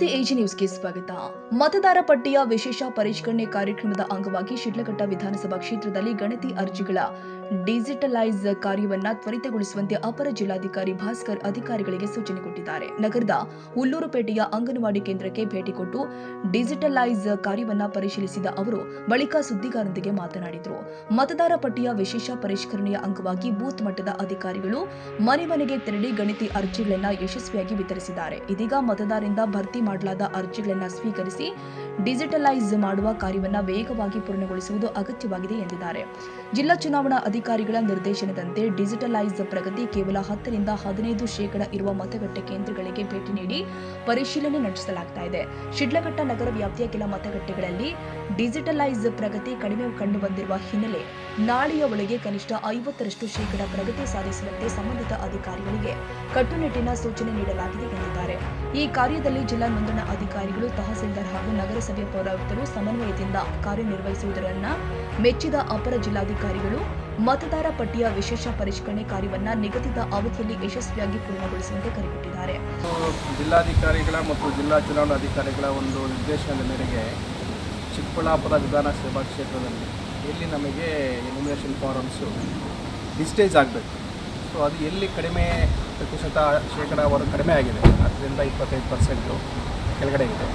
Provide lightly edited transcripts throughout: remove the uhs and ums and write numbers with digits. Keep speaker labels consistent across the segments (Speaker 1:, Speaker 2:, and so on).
Speaker 1: ನಮಸ್ತೆ ಎಜಿ ನ್ಯೂಸ್ಗೆ ಸ್ವಾಗತ. ಮತದಾರ ಪಟ್ಟಿಯ ವಿಶೇಷ ಪರಿಷ್ಕರಣೆ ಕಾರ್ಯಕ್ರಮದ ಅಂಗವಾಗಿ ಶಿಡ್ಲಘಟ್ಟ ವಿಧಾನಸಭಾ ಕ್ಷೇತ್ರದಲ್ಲಿ ಗಣತಿ ಅರ್ಜಿಗಳ ಡಿಜಿಟಲೈಸ್ ಕಾರ್ಯವನ್ನ ತ್ವರಿತಗೊಳಿಸುವಂತೆ ಅಪರ ಜಿಲ್ಲಾಧಿಕಾರಿ ಭಾಸ್ಕರ್ ಅಧಿಕಾರಿಗಳಿಗೆ ಸೂಚನೆ ಕೊಟ್ಟಿದ್ದಾರೆ. ನಗರದ ಹುಲ್ಲೂರುಪೇಟೆಯ ಅಂಗನವಾಡಿ ಕೇಂದ್ರಕ್ಕೆ ಭೇಟಿ ಕೊಟ್ಟು ಡಿಜಿಟಲೈಸ್ ಕಾರ್ಯವನ್ನ ಪರಿಶೀಲಿಸಿದ ಅವರು ಬಳಿಕ ಸುದ್ದಿಗಾರರೊಂದಿಗೆ ಮಾತನಾಡಿದರು. ಮತದಾರ ಪಟ್ಟಿಯ ವಿಶೇಷ ಪರಿಷ್ಕರಣೆಯ ಅಂಗವಾಗಿ ಬೂತ್ ಮಟ್ಟದ ಅಧಿಕಾರಿಗಳು ಮನೆ ಮನೆಗೆ ತೆರಳಿ ಗಣತಿ ಅರ್ಜಿಗಳನ್ನು ಯಶಸ್ವಿಯಾಗಿ ವಿತರಿಸಿದ್ದಾರೆ. ಇದೀಗ ಮತದಾರರಿಂದ ಭರ್ತಿ ಮಾಡಲಾದ ಅರ್ಜಿಗಳನ್ನು ಸ್ವೀಕರಿಸಿ ಡಿಜಿಟಲೈಸ್ ಮಾಡುವ ಕಾರ್ಯವನ್ನು ವೇಗವಾಗಿ ಪೂರ್ಣಗೊಳಿಸುವುದು ಅಗತ್ಯವಾಗಿದೆ ಎಂದಿದ್ದಾರೆ. ಜಿಲ್ಲಾ ಚುನಾವಣಾ ಅಧಿಕಾರಿಗಳ ನಿರ್ದೇಶನದಂತೆ ಡಿಜಿಟಲೈಸ್ ಪ್ರಗತಿ ಕೇವಲ 10 ರಿಂದ 15% ಇರುವ ಮತಗಟ್ಟೆ ಕೇಂದ್ರಗಳಿಗೆ ಭೇಟಿ ನೀಡಿ ಪರಿಶೀಲನೆ ನಡೆಸಲಾಗುತ್ತಿದೆ. ಶಿಡ್ಲಘಟ್ಟ ನಗರ ವ್ಯಾಪ್ತಿಯ ಕೆಲ ಮತಗಟ್ಟೆಗಳಲ್ಲಿ ಡಿಜಿಟಲೈಸ್ ಪ್ರಗತಿ ಕಡಿಮೆ ಕಂಡುಬಂದಿರುವ ಹಿನ್ನೆಲೆ ನಾಳೆಯ ಒಳಗೆ ಕನಿಷ್ಠ 50% ಪ್ರಗತಿ ಸಾಧಿಸುವಂತೆ ಸಂಬಂಧಿತ ಅಧಿಕಾರಿಗಳಿಗೆ ಕಟ್ಟುನಿಟ್ಟಿನ ಸೂಚನೆ ನೀಡಲಾಗಿದೆ ಎಂದಿದ್ದಾರೆ. ಈ ಕಾರ್ಯದಲ್ಲಿ ಜಿಲ್ಲಾ ನೋಂದಣಾ ಅಧಿಕಾರಿಗಳು, ತಹಸೀಲ್ದಾರ್ ಹಾಗೂ ನಗರಸಭೆ ಪೌರಾಯುಕ್ತರು ಸಮನ್ವಯದಿಂದ ಕಾರ್ಯನಿರ್ವಹಿಸುವುದನ್ನು ಮೆಚ್ಚಿದ ಅಪರ ಜಿಲ್ಲಾಧಿಕಾರಿಗಳು ಮತದಾರ ಪಟ್ಟಿಯ ವಿಶೇಷ ಪರಿಷ್ಕರಣೆ ಕಾರ್ಯವನ್ನು ನಿಗದಿತ ಅವಧಿಯಲ್ಲಿ ಯಶಸ್ವಿಯಾಗಿ ಪೂರ್ಣಗೊಳಿಸುವಂತೆ ಕರೆಕೊಟ್ಟಿದ್ದಾರೆ.
Speaker 2: ಜಿಲ್ಲಾಧಿಕಾರಿಗಳ ಮತ್ತು ಜಿಲ್ಲಾ ಚುನಾವಣಾಧಿಕಾರಿಗಳ ಒಂದು ನಿರ್ದೇಶನದ ಮೇರೆಗೆ ಚಿಕ್ಕಬಳ್ಳಾಪುರ ವಿಧಾನಸಭಾ ಕ್ಷೇತ್ರದಲ್ಲಿ ಎಲ್ಲಿ ನಮಗೆ ಎನ್ಯುಮರೇಷನ್ ಫಾರಮ್ಸು ಡಿಜಿಟೈಸ್ ಆಗಬೇಕು, ಸೊ ಅದು ಎಲ್ಲಿ ಕಡಿಮೆ ಶೇಕಡಾವಾರು ಕಡಿಮೆ ಆಗಿದೆ, 10ರಿಂದ 25% ಕೆಳಗಡೆ ಇದೆ.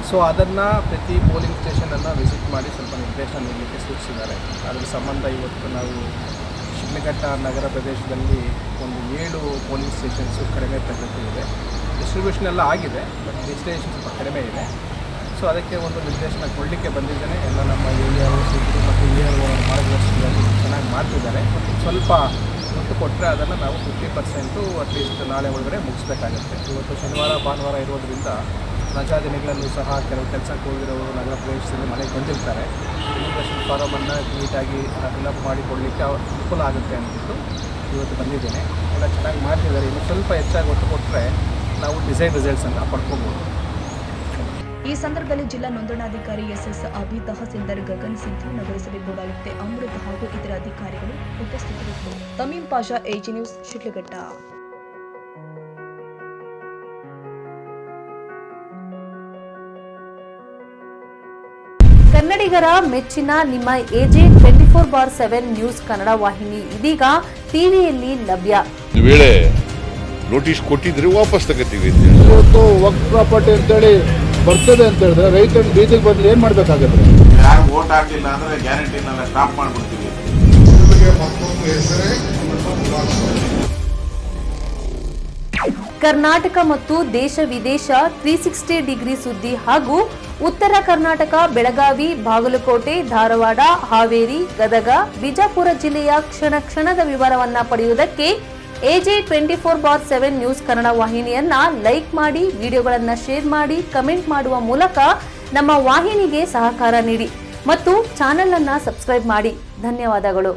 Speaker 2: ಸೊ ಅದನ್ನು ಪ್ರತಿ ಪೋಲಿಂಗ್ ಸ್ಟೇಷನನ್ನು ವಿಸಿಟ್ ಮಾಡಿ ಸ್ವಲ್ಪ ನಿರ್ದೇಶನ ನೀಡಲಿಕ್ಕೆ ಸೂಚಿಸಿದ್ದಾರೆ. ಅದರ ಸಂಬಂಧ ಇವತ್ತು ನಾವು ಶಿಡ್ಲಘಟ್ಟ ನಗರ ಪ್ರದೇಶದಲ್ಲಿ ಒಂದು 7 ಪೋಲಿಂಗ್ ಸ್ಟೇಷನ್ಸು ಕಡಿಮೆ ಪ್ರಗತಿ ಇದೆ. ಡಿಸ್ಟ್ರಿಬ್ಯೂಷನ್ ಎಲ್ಲ ಆಗಿದೆ, ಬಟ್ ಡಿಜಿಟೈಸೇಷನ್ ಸ್ವಲ್ಪ ಕಡಿಮೆ ಇದೆ. ಸೊ ಅದಕ್ಕೆ ಒಂದು ನಿರ್ದೇಶನ ಕೊಡಲಿಕ್ಕೆ ಬಂದಿದ್ದೇನೆ. ಎಲ್ಲ ನಮ್ಮ AR ಸಿಬ್ಬಂದಿ ಮತ್ತು AR ಮಾರ್ಗದರ್ಶನದಲ್ಲಿ ಚೆನ್ನಾಗಿ ಮಾಡ್ತಿದ್ದಾರೆ. ಮತ್ತು ಸ್ವಲ್ಪ ಒತ್ತು ಕೊಟ್ಟರೆ ಅದನ್ನು ನಾವು 50% ಅಟ್ಲೀಸ್ಟ್ ನಾಳೆ ಒಳಗಡೆ ಮುಗಿಸ್ಬೇಕಾಗುತ್ತೆ. ಇವತ್ತು ಶನಿವಾರ ಭಾನುವಾರ ಇರೋದರಿಂದ ರಜಾ ದಿನಗಳಲ್ಲೂ ಸಹ ಕೆಲವು ಕೆಲಸಕ್ಕೆ ಹೋಗಿರೋರು ನಗರ ಪ್ರದೇಶದಲ್ಲಿ ಮನೆಗೆ ಬಂದಿರ್ತಾರೆ. ಎನ್ಯುಮರೇಷನ್ ಫಾರಮನ್ನು ನೀಟಾಗಿ ಫಿಲಪ್ ಮಾಡಿಕೊಡಲಿಕ್ಕೆ ಅನುಕೂಲ ಆಗುತ್ತೆ ಅಂದ್ಬಿಟ್ಟು ಇವತ್ತು ಬಂದಿದ್ದೇನೆ. ಎಲ್ಲ ಚೆನ್ನಾಗಿ ಮಾಡ್ತಿದ್ದಾರೆ. ಇನ್ನು ಸ್ವಲ್ಪ ಹೆಚ್ಚಾಗಿ ಒತ್ತು ಕೊಟ್ಟರೆ ನಾವು ಡಿಸೈನ್ ರಿಸಲ್ಟ್ಸನ್ನು ಪಡ್ಕೋಬೋದು.
Speaker 1: ಈ ಸಂದರ್ಭದಲ್ಲಿ ಜಿಲ್ಲಾ ನೋಂದಣಾಧಿಕಾರಿ SS ಅಭಿ, ತಹಸೀಲ್ದಾರ್ ಗಗನ್ ಸಿಂಧು, ನಗರಸಭೆ ಪೌರಾಯುಕ್ತೆ ಅಮೃತ ಹಾಗೂ ಇತರ ಅಧಿಕಾರಿಗಳು ಉಪಸ್ಥಿತರಿದ್ದರು. ತಮೀಂ ಪಾಷಾ, ಎಜಿ ನ್ಯೂಸ್, ಶಿಡ್ಲಘಟ್ಟ.
Speaker 3: ಕನ್ನಡಿಗರ ಮೆಚ್ಚಿನ ನಿಮ್ಮ AJ 24/7 ನ್ಯೂಸ್ ಕನ್ನಡ ವಾಹಿನಿ ಇದೀಗ ಟಿವಿಯಲ್ಲಿ ಲಭ್ಯ.
Speaker 4: ವೇಳೆ ನೋಟಿಸ್ ಕೊಟ್ಟಿದ್ರೆ ವಾಪಸ್ ತಗೋತೀವಿ.
Speaker 5: ಇವತ್ತು ವಕ್ಫ್ ಪ್ರಾಪರ್ಟಿ ಅಂತೇಳಿ ಬರ್ತದೆ ಅಂತ ಹೇಳಿದ್ರೆ ರೈತರು ಬೀದಿಗೆ ಬಂದು ಏನು ಮಾಡಬೇಕಾಗುತ್ತೆ?
Speaker 6: ಯಾರು ವೋಟ್ ಹಾಕಲಿಲ್ಲ ಅಂದ್ರೆ ಗ್ಯಾರಂಟಿನೆಲ್ಲ ಸ್ಟಾಪ್ ಮಾಡಿಬಿಡ್ತೀವಿ.
Speaker 3: ಕರ್ನಾಟಕ ಮತ್ತು ದೇಶ ವಿದೇಶ 360 ಡಿಗ್ರಿ ಸುದ್ದಿ ಹಾಗೂ ಉತ್ತರ ಕರ್ನಾಟಕ, ಬೆಳಗಾವಿ, ಬಾಗಲಕೋಟೆ, ಧಾರವಾಡ, ಹಾವೇರಿ, ಗದಗ, ಬಿಜಾಪುರ ಜಿಲ್ಲೆಯ ಕ್ಷಣ ಕ್ಷಣದ ವಿವರವನ್ನ ಪಡೆಯುವುದಕ್ಕೆ AJ 24/7 ನ್ಯೂಸ್ ಕನ್ನಡ ವಾಹಿನಿಯನ್ನ ಲೈಕ್ ಮಾಡಿ, ವಿಡಿಯೋಗಳನ್ನು ಶೇರ್ ಮಾಡಿ, ಕಮೆಂಟ್ ಮಾಡುವ ಮೂಲಕ ನಮ್ಮ ವಾಹಿನಿಗೆ ಸಹಕಾರ ನೀಡಿ ಮತ್ತು ಚಾನೆಲ್ ಅನ್ನ ಸಬ್ಸ್ಕ್ರೈಬ್ ಮಾಡಿ. ಧನ್ಯವಾದಗಳು.